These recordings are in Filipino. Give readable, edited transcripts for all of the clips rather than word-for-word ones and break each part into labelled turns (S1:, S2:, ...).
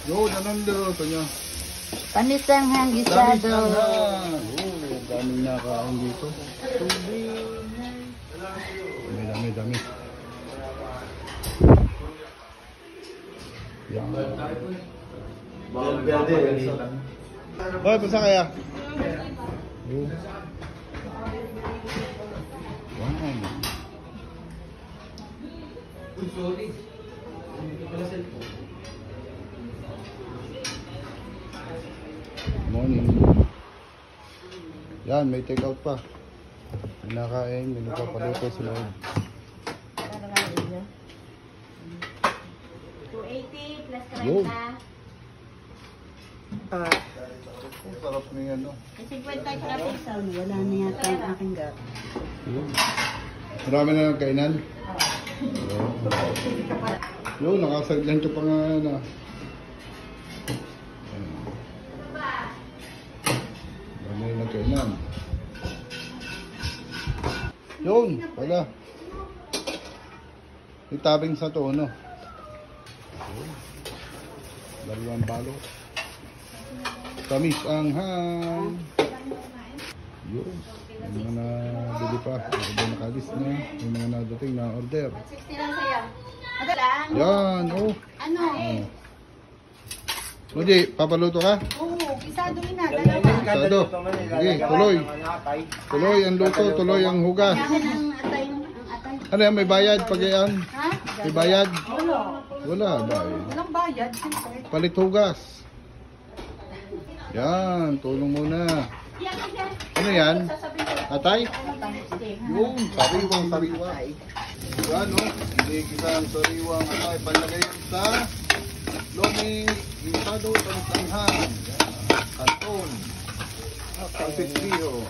S1: Yun, anong luto nyo?
S2: Panisanghang gisado.
S1: Oo, daming nakain dito. Dami. Yan. Hoy, pasa kaya? Wow. Morning. Yan, may take out pa. May nakain, may nagpapaluto sa loob.
S2: 280 plus
S1: Yo.
S2: 30.
S1: Sarap na yan, no?
S2: 50 kapisaw. Wala na yata ang aking gat.
S1: Yun. Marami na ng kainan. Yun, nakasaglan ko pa nga na. Marami na ng kainan. Yun, wala. Itabing sa to, no? Dalawang balot. Tamis ang han. Yun. May mga nabili pa. May mga nakalis na. May mga nadating na order.
S2: 60 lang sa'yo. Lang?
S1: Yan, oh.
S2: Ano?
S1: Hindi, papaluto ka?
S2: Oo, isado rin na. Dalawa.
S1: Sado. Sige, tuloy. Tuloy ang luto, tuloy ang hugas.
S2: Kailangan ang atay.
S1: Ano yan, may bayad pag yan?
S2: Ha?
S1: May bayad?
S2: Wala.
S1: Wala, bayad.
S2: Walang bayad. Siyempre.
S1: Palit hugas. Yan, tulong muna. Ano yan? Atay? Yung, sariwang-sariwa. Yan, no? Hindi kita ang sariwang atay. Palagay yun sa loming, gisado, tanutanghan. Kanton. Pansit Rio.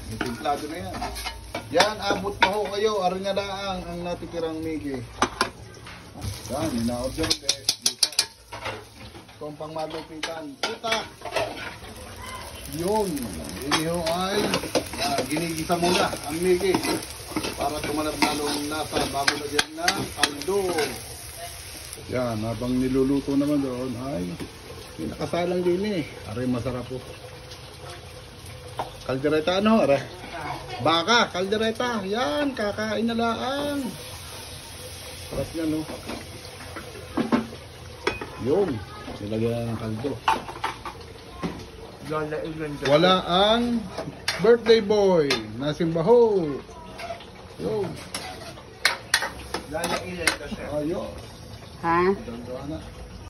S1: May timplado na yan. Yan, abot na ho kayo. Arin na lang ang natitirang Miggy. Yan, ina-order ulit. Dito. Itong pang malupitan. Puta! Yun. Yun ho ay ginigisa muna ang Miggy. Para tumalab na long nasa bago na dyan ng kaldo. Yan, habang niluluto naman doon ay pinakasalang din eh. Aray, masarap po. Kaldereta ano? Aray. Baka, kaldereta. Yan, kakain na lang. Sarap niya, no? Yun. Nilagyan ng kaldo. Wala ang birthday boy. Nasimbaho. Yun. Ayun.
S2: Ha?
S1: Dandahan na.